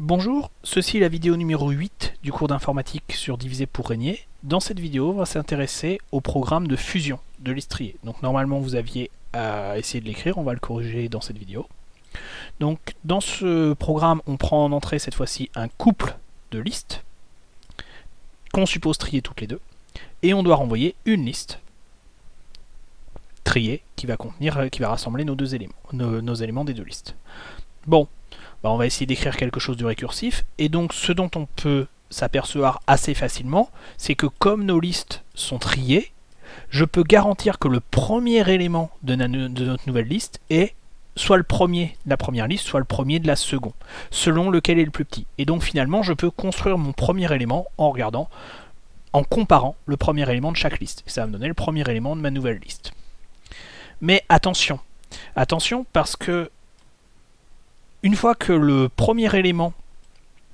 Bonjour, ceci est la vidéo numéro 8 du cours d'informatique sur diviser pour régner. Dans cette vidéo, on va s'intéresser au programme de fusion de l'Istrier. Donc normalement vous aviez à essayer de l'écrire, on va le corriger dans cette vidéo. Donc dans ce programme, on prend en entrée cette fois-ci un couple de listes qu'on suppose trier toutes les deux. Et on doit renvoyer une liste triée qui va rassembler nos deux éléments, nos éléments des deux listes. Bon, on va essayer d'écrire quelque chose de récursif, et donc ce dont on peut s'apercevoir assez facilement, c'est que comme nos listes sont triées, je peux garantir que le premier élément de notre nouvelle liste est soit le premier de la première liste, soit le premier de la seconde, selon lequel est le plus petit. Et donc finalement, je peux construire mon premier élément en comparant le premier élément de chaque liste. Et ça va me donner le premier élément de ma nouvelle liste. Mais attention, parce que une fois que le premier élément,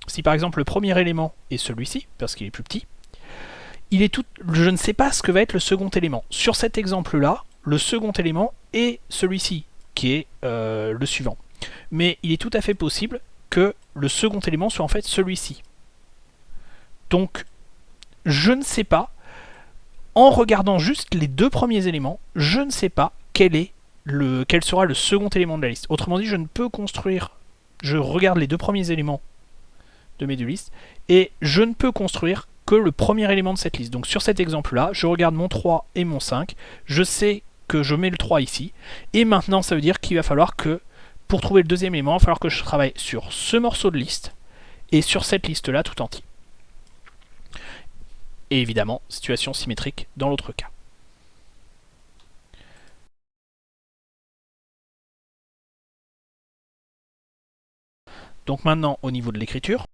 si par exemple le premier élément est celui-ci, parce qu'il est plus petit, je ne sais pas ce que va être le second élément. Sur cet exemple-là, le second élément est celui-ci, qui est le suivant. Mais il est tout à fait possible que le second élément soit en fait celui-ci. Donc, je ne sais pas, en regardant juste les deux premiers éléments, je ne sais pas quel sera le second élément de la liste. Autrement dit, je ne peux construire... Je regarde les deux premiers éléments de mes deux listes, et je ne peux construire que le premier élément de cette liste. Donc sur cet exemple-là, je regarde mon 3 et mon 5, je sais que je mets le 3 ici, et maintenant ça veut dire qu'il va falloir que, pour trouver le deuxième élément, il va falloir que je travaille sur ce morceau de liste, et sur cette liste-là tout entier. Et évidemment, situation symétrique dans l'autre cas. Donc maintenant, au niveau de l'écriture,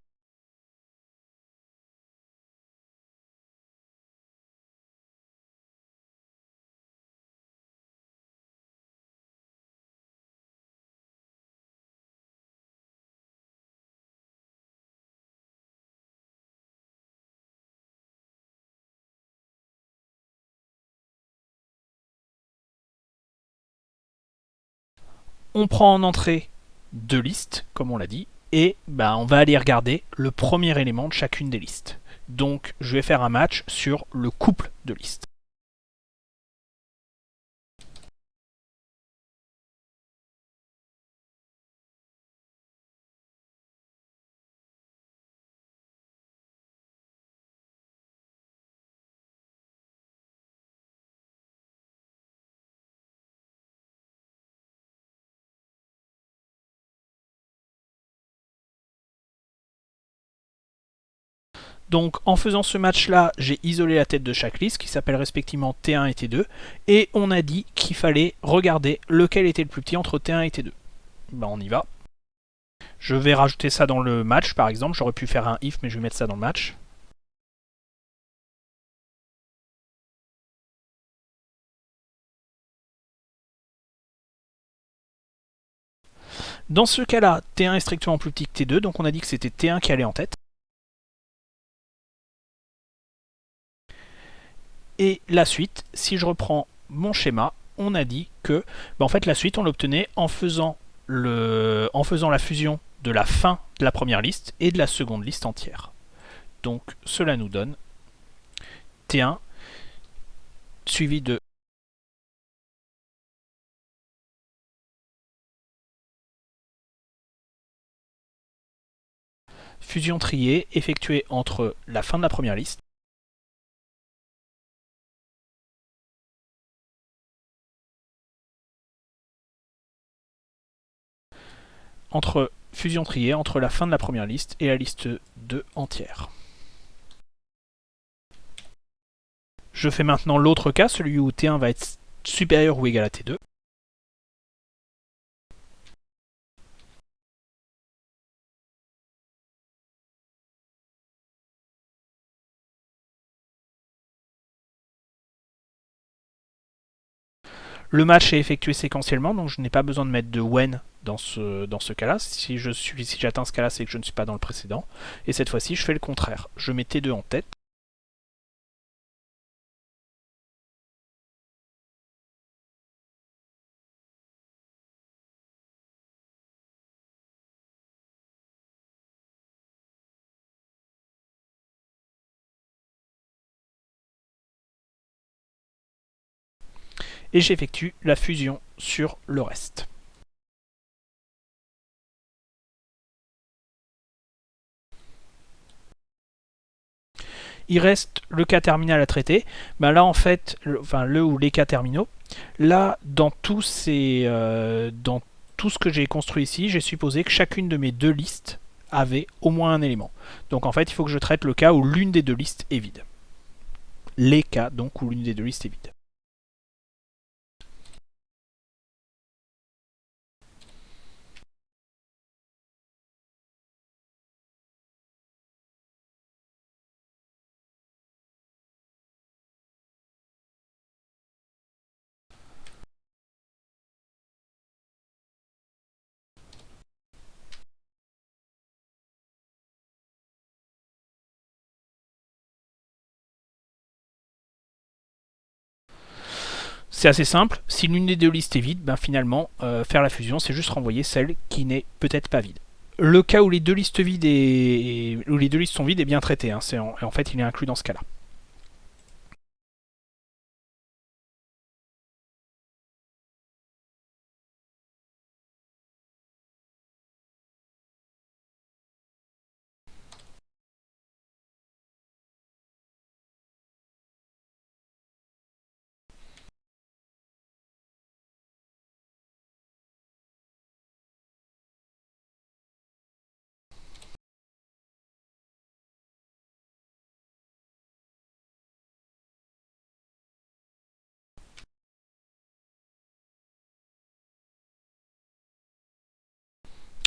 on prend en entrée deux listes, comme on l'a dit, et on va aller regarder le premier élément de chacune des listes. Donc je vais faire un match sur le couple de listes. Donc en faisant ce match-là, j'ai isolé la tête de chaque liste qui s'appelle respectivement T1 et T2, et on a dit qu'il fallait regarder lequel était le plus petit entre T1 et T2. On y va. Je vais rajouter ça dans le match par exemple, j'aurais pu faire un if mais je vais mettre ça dans le match. Dans ce cas-là, T1 est strictement plus petit que T2, donc on a dit que c'était T1 qui allait en tête. Et la suite, si je reprends mon schéma, on a dit que en fait la suite on l'obtenait en faisant la fusion de la fin de la première liste et de la seconde liste entière. Donc cela nous donne T1 suivi de fusion triée effectuée entre la fin de la première liste entre fusion triée entre la fin de la première liste et la liste 2 entière. Je fais maintenant l'autre cas, celui où T1 va être supérieur ou égal à T2. Le match est effectué séquentiellement, donc je n'ai pas besoin de mettre de when dans ce cas-là. Si j'atteins ce cas-là, c'est que je ne suis pas dans le précédent. Et cette fois-ci, je fais le contraire. Je mets T2 en tête. et j'effectue la fusion sur le reste. Il reste le cas terminal à traiter. Ben là, en fait, le ou les cas terminaux. Là, dans tout ce que j'ai construit ici, j'ai supposé que chacune de mes deux listes avait au moins un élément. Donc en fait, il faut que je traite le cas où l'une des deux listes est vide. Les cas, donc, où l'une des deux listes est vide. C'est assez simple, si l'une des deux listes est vide, ben finalement, faire la fusion, c'est juste renvoyer celle qui n'est peut-être pas vide. Le cas où les deux listes vides où les deux listes sont vides est bien traité, hein, en fait il est inclus dans ce cas-là.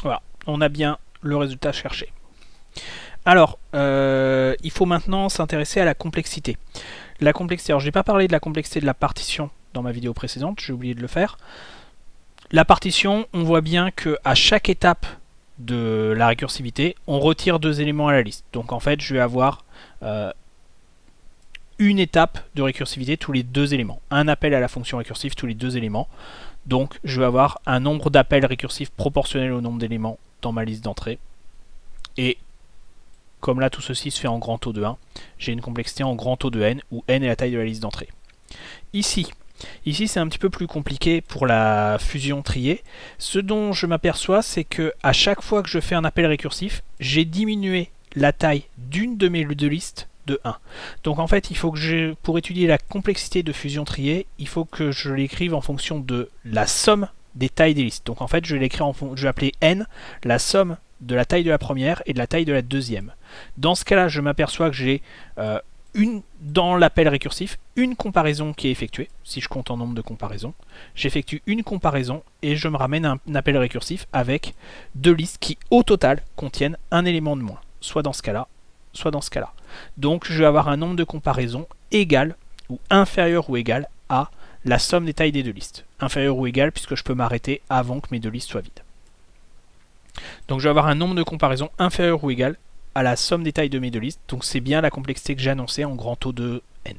Voilà, on a bien le résultat cherché. Alors, il faut maintenant s'intéresser à la complexité. La complexité, alors je n'ai pas parlé de la complexité de la partition dans ma vidéo précédente, j'ai oublié de le faire. La partition, on voit bien qu'à chaque étape de la récursivité, on retire deux éléments à la liste. Donc en fait, je vais avoir une étape de récursivité tous les deux éléments. Un appel à la fonction récursive tous les deux éléments. Donc je vais avoir un nombre d'appels récursifs proportionnel au nombre d'éléments dans ma liste d'entrée. Et comme là tout ceci se fait en grand taux de 1, j'ai une complexité en grand taux de n, où n est la taille de la liste d'entrée. Ici c'est un petit peu plus compliqué pour la fusion triée. Ce dont je m'aperçois, c'est que à chaque fois que je fais un appel récursif, j'ai diminué la taille d'une de mes deux listes de 1. Donc en fait, il faut que pour étudier la complexité de fusion triée, il faut que je l'écrive en fonction de la somme des tailles des listes. Donc en fait, je vais appeler n la somme de la taille de la première et de la taille de la deuxième. Dans ce cas-là, je m'aperçois que j'ai dans l'appel récursif, une comparaison qui est effectuée. Si je compte en nombre de comparaisons, j'effectue une comparaison et je me ramène un appel récursif avec deux listes qui, au total, contiennent un élément de moins. Soit dans ce cas-là, soit dans ce cas-là. Donc je vais avoir un nombre de comparaisons égal ou inférieur ou égal à la somme des tailles des deux listes. Inférieur ou égal puisque je peux m'arrêter avant que mes deux listes soient vides. Donc je vais avoir un nombre de comparaisons inférieur ou égal à la somme des tailles de mes deux listes. Donc c'est bien la complexité que j'ai annoncée en grand taux de n.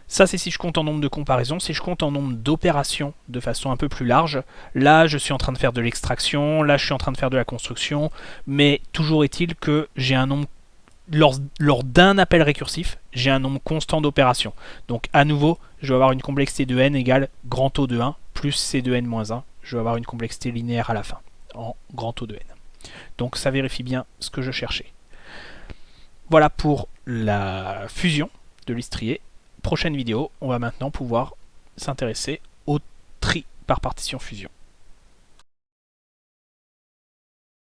Ça c'est si je compte en nombre de comparaisons. Si je compte en nombre d'opérations de façon un peu plus large, là je suis en train de faire de l'extraction, là je suis en train de faire de la construction, mais toujours est-il que j'ai un nombre, lors d'un appel récursif, j'ai un nombre constant d'opérations. Donc à nouveau, je vais avoir une complexité de n égale grand taux de 1 plus c de n moins 1. Je vais avoir une complexité linéaire à la fin, en grand taux de n. Donc ça vérifie bien ce que je cherchais. Voilà pour la fusion de listes triées. Prochaine vidéo, on va maintenant pouvoir s'intéresser au tri par partition fusion.